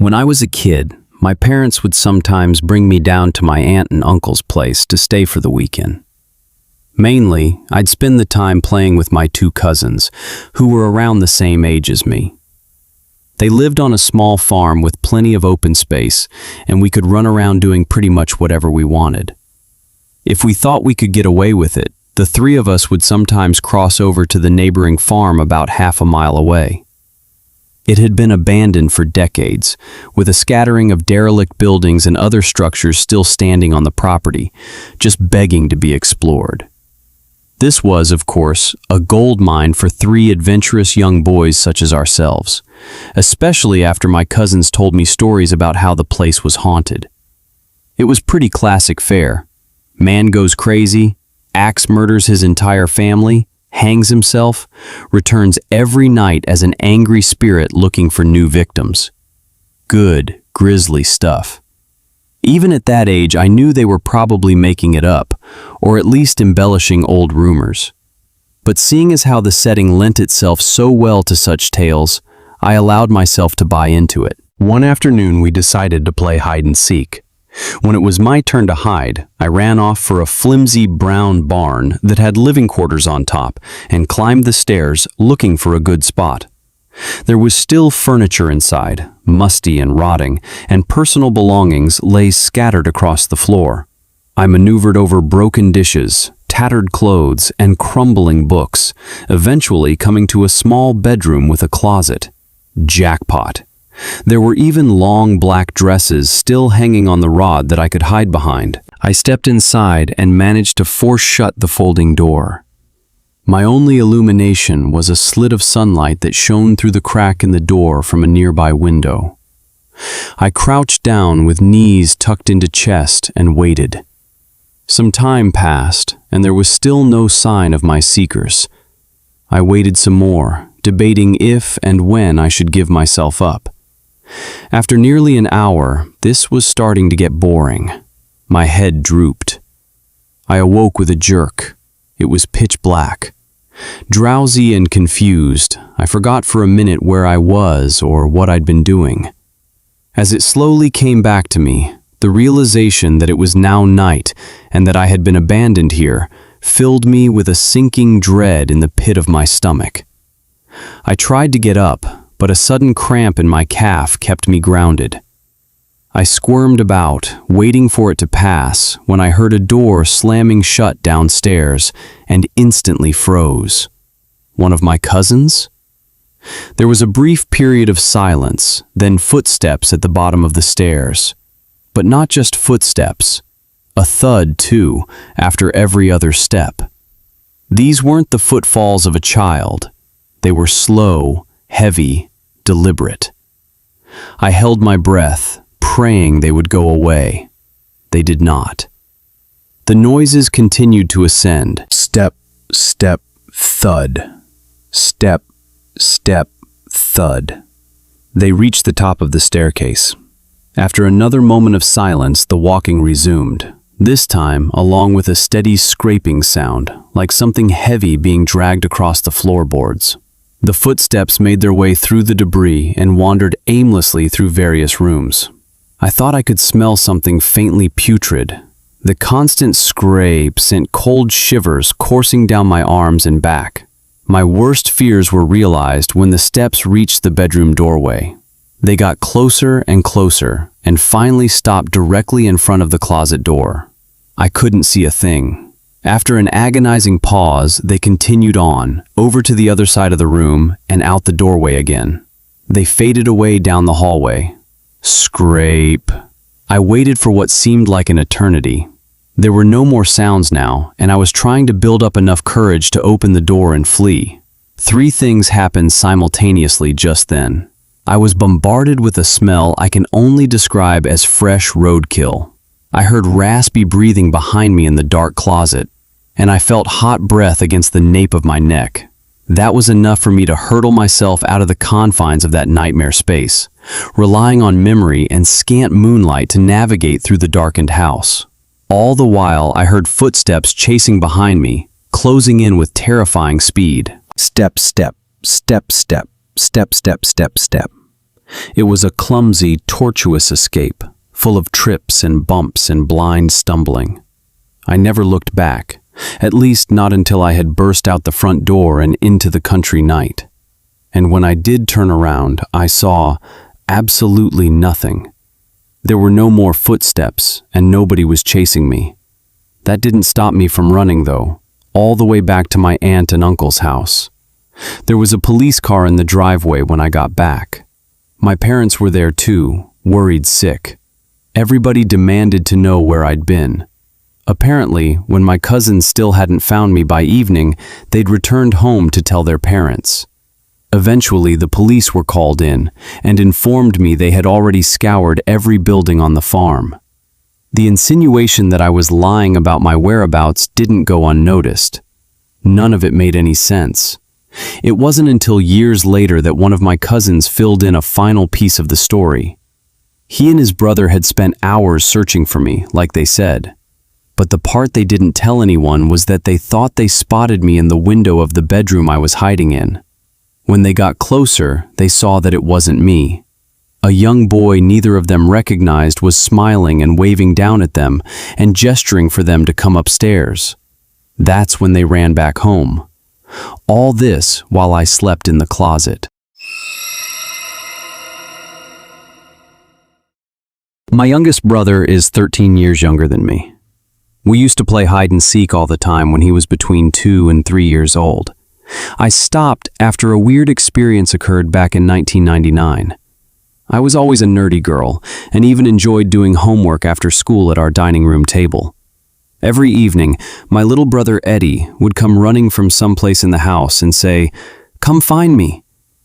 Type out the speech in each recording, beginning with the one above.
When I was a kid, my parents would sometimes bring me down to my aunt and uncle's place to stay for the weekend. Mainly, I'd spend the time playing with my two cousins, who were around the same age as me. They lived on a small farm with plenty of open space, and we could run around doing pretty much whatever we wanted. If we thought we could get away with it, the three of us would sometimes cross over to the neighboring farm about half a mile away. It had been abandoned for decades, with a scattering of derelict buildings and other structures still standing on the property, just begging to be explored. This was, of course, a gold mine for three adventurous young boys such as ourselves, especially after my cousins told me stories about how the place was haunted. It was pretty classic fare. Man goes crazy, axe murders his entire family, hangs himself, returns every night as an angry spirit looking for new victims. Good, grisly stuff. Even at that age, I knew they were probably making it up, or at least embellishing old rumors. But seeing as how the setting lent itself so well to such tales, I allowed myself to buy into it. One afternoon, we decided to play hide and seek. When it was my turn to hide, I ran off for a flimsy brown barn that had living quarters on top and climbed the stairs looking for a good spot. There was still furniture inside, musty and rotting, and personal belongings lay scattered across the floor. I maneuvered over broken dishes, tattered clothes, and crumbling books, eventually coming to a small bedroom with a closet. Jackpot. There were even long black dresses still hanging on the rod that I could hide behind. I stepped inside and managed to force shut the folding door. My only illumination was a slit of sunlight that shone through the crack in the door from a nearby window. I crouched down with knees tucked into chest and waited. Some time passed, and there was still no sign of my seekers. I waited some more, debating if and when I should give myself up. After nearly an hour, this was starting to get boring. My head drooped. I awoke with a jerk. It was pitch black. Drowsy and confused, I forgot for a minute where I was or what I'd been doing. As it slowly came back to me, the realization that it was now night and that I had been abandoned here filled me with a sinking dread in the pit of my stomach. I tried to get up, but a sudden cramp in my calf kept me grounded. I squirmed about, waiting for it to pass, when I heard a door slamming shut downstairs and instantly froze. One of my cousins? There was a brief period of silence, then footsteps at the bottom of the stairs. But not just footsteps. A thud, too, after every other step. These weren't the footfalls of a child. They were slow, heavy, deliberate. I held my breath, praying they would go away. They did not. The noises continued to ascend. Step, step, thud. Step, step, thud. They reached the top of the staircase. After another moment of silence, the walking resumed, this time along with a steady scraping sound, like something heavy being dragged across the floorboards. The footsteps made their way through the debris and wandered aimlessly through various rooms. I thought I could smell something faintly putrid. The constant scrape sent cold shivers coursing down my arms and back. My worst fears were realized when the steps reached the bedroom doorway. They got closer and closer and finally stopped directly in front of the closet door. I couldn't see a thing. After an agonizing pause, they continued on, over to the other side of the room and out the doorway again. They faded away down the hallway. Scrape. I waited for what seemed like an eternity. There were no more sounds now, and I was trying to build up enough courage to open the door and flee. Three things happened simultaneously just then. I was bombarded with a smell I can only describe as fresh roadkill. I heard raspy breathing behind me in the dark closet, and I felt hot breath against the nape of my neck. That was enough for me to hurtle myself out of the confines of that nightmare space, relying on memory and scant moonlight to navigate through the darkened house. All the while, I heard footsteps chasing behind me, closing in with terrifying speed. Step, step, step, step, step, step, step, step. It was a clumsy, tortuous escape, full of trips and bumps and blind stumbling. I never looked back, at least not until I had burst out the front door and into the country night. And when I did turn around, I saw absolutely nothing. There were no more footsteps, and nobody was chasing me. That didn't stop me from running, though, all the way back to my aunt and uncle's house. There was a police car in the driveway when I got back. My parents were there too, worried sick. Everybody demanded to know where I'd been. Apparently, when my cousins still hadn't found me by evening, they'd returned home to tell their parents. Eventually, the police were called in and informed me they had already scoured every building on the farm. The insinuation that I was lying about my whereabouts didn't go unnoticed. None of it made any sense. It wasn't until years later that one of my cousins filled in a final piece of the story. He and his brother had spent hours searching for me, like they said. But the part they didn't tell anyone was that they thought they spotted me in the window of the bedroom I was hiding in. When they got closer, they saw that it wasn't me. A young boy neither of them recognized was smiling and waving down at them and gesturing for them to come upstairs. That's when they ran back home. All this while I slept in the closet. My youngest brother is 13 years younger than me. We used to play hide and seek all the time when he was between 2 and 3 years old. I stopped after a weird experience occurred back in 1999. I was always a nerdy girl and even enjoyed doing homework after school at our dining room table. Every evening, my little brother Eddie would come running from someplace in the house and say, "Come find me,"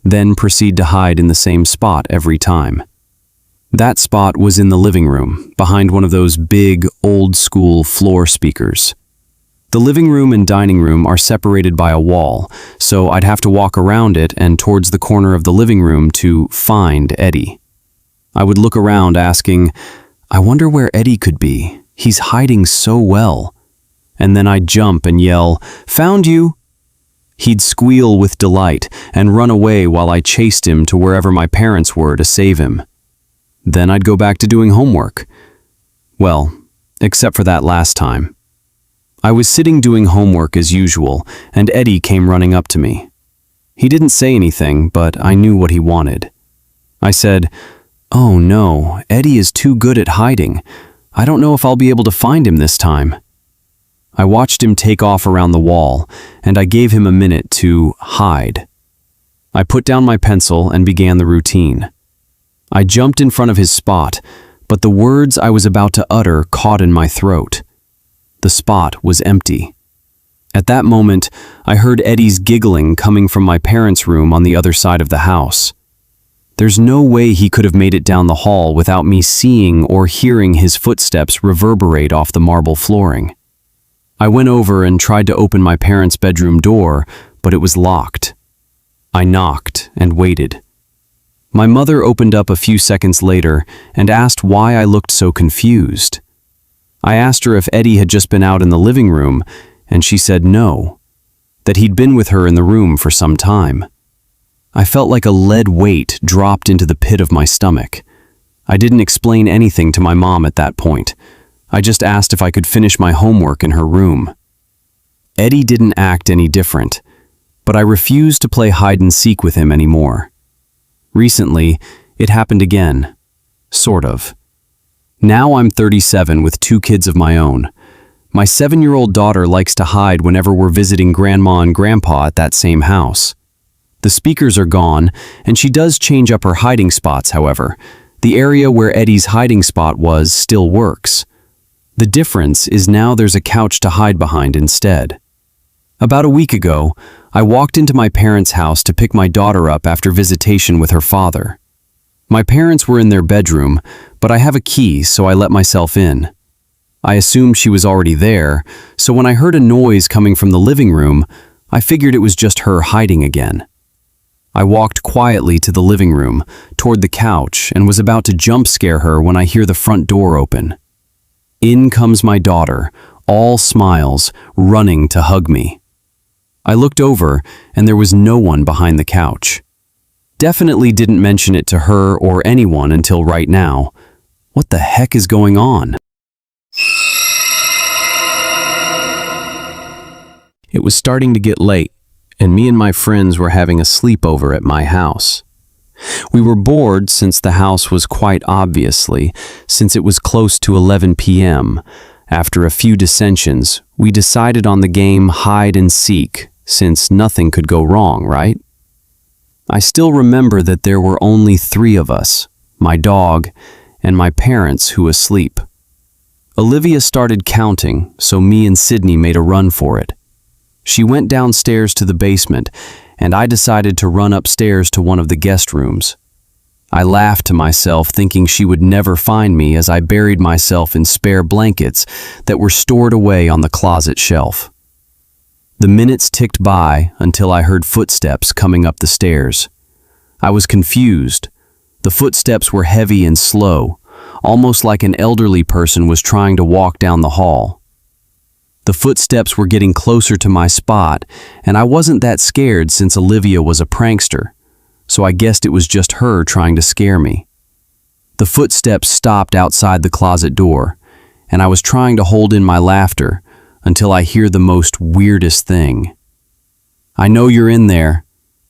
then proceed to hide in the same spot every time. That spot was in the living room, behind one of those big, old-school floor speakers. The living room and dining room are separated by a wall, so I'd have to walk around it and towards the corner of the living room to find Eddie. I would look around asking, "I wonder where Eddie could be. He's hiding so well." And then I'd jump and yell, "Found you!" He'd squeal with delight and run away while I chased him to wherever my parents were to save him. Then I'd go back to doing homework. Well, except for that last time. I was sitting doing homework as usual, and Eddie came running up to me. He didn't say anything, but I knew what he wanted. I said, "Oh no, Eddie is too good at hiding. I don't know if I'll be able to find him this time." I watched him take off around the wall, and I gave him a minute to hide. I put down my pencil and began the routine. I jumped in front of his spot, but the words I was about to utter caught in my throat. The spot was empty. At that moment, I heard Eddie's giggling coming from my parents' room on the other side of the house. There's no way he could have made it down the hall without me seeing or hearing his footsteps reverberate off the marble flooring. I went over and tried to open my parents' bedroom door, but it was locked. I knocked and waited. My mother opened up a few seconds later and asked why I looked so confused. I asked her if Eddie had just been out in the living room, and she said no, that he'd been with her in the room for some time. I felt like a lead weight dropped into the pit of my stomach. I didn't explain anything to my mom at that point. I just asked if I could finish my homework in her room. Eddie didn't act any different, but I refused to play hide and seek with him anymore. Recently, it happened again. Sort of. Now I'm 37 with 2 kids of my own. My 7-year-old daughter likes to hide whenever we're visiting Grandma and Grandpa at that same house. The speakers are gone, and she does change up her hiding spots, however. The area where Eddie's hiding spot was still works. The difference is now there's a couch to hide behind instead. About a week ago, I walked into my parents' house to pick my daughter up after visitation with her father. My parents were in their bedroom, but I have a key, so I let myself in. I assumed she was already there, so when I heard a noise coming from the living room, I figured it was just her hiding again. I walked quietly to the living room, toward the couch, and was about to jump scare her when I hear the front door open. In comes my daughter, all smiles, running to hug me. I looked over, and there was no one behind the couch. Definitely didn't mention it to her or anyone until right now. What the heck is going on? It was starting to get late, and me and my friends were having a sleepover at my house. We were bored since the house was quite obviously, since it was close to 11 p.m. After a few dissensions, we decided on the game hide and seek, since nothing could go wrong, right? I still remember that there were only 3 of us, my dog, and my parents who asleep. Olivia started counting, so me and Sydney made a run for it. She went downstairs to the basement, and I decided to run upstairs to one of the guest rooms. I laughed to myself, thinking she would never find me as I buried myself in spare blankets that were stored away on the closet shelf. The minutes ticked by until I heard footsteps coming up the stairs. I was confused. The footsteps were heavy and slow, almost like an elderly person was trying to walk down the hall. The footsteps were getting closer to my spot, and I wasn't that scared since Olivia was a prankster, so I guessed it was just her trying to scare me. The footsteps stopped outside the closet door, and I was trying to hold in my laughter until I hear the most weirdest thing. "I know you're in there.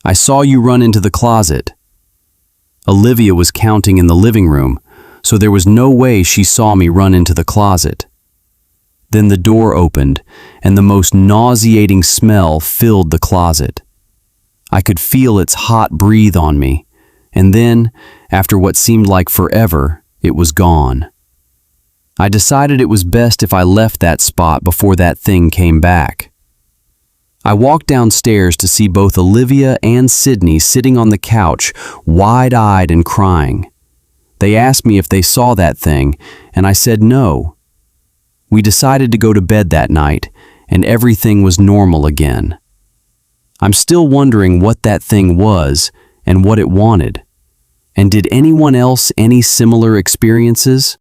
I saw you run into the closet." Olivia was counting in the living room, so there was no way she saw me run into the closet. Then the door opened, and the most nauseating smell filled the closet. I could feel its hot breath on me, and then, after what seemed like forever, it was gone. I decided it was best if I left that spot before that thing came back. I walked downstairs to see both Olivia and Sydney sitting on the couch, wide-eyed and crying. They asked me if they saw that thing, and I said no. We decided to go to bed that night, and everything was normal again. I'm still wondering what that thing was and what it wanted. And did anyone else any similar experiences?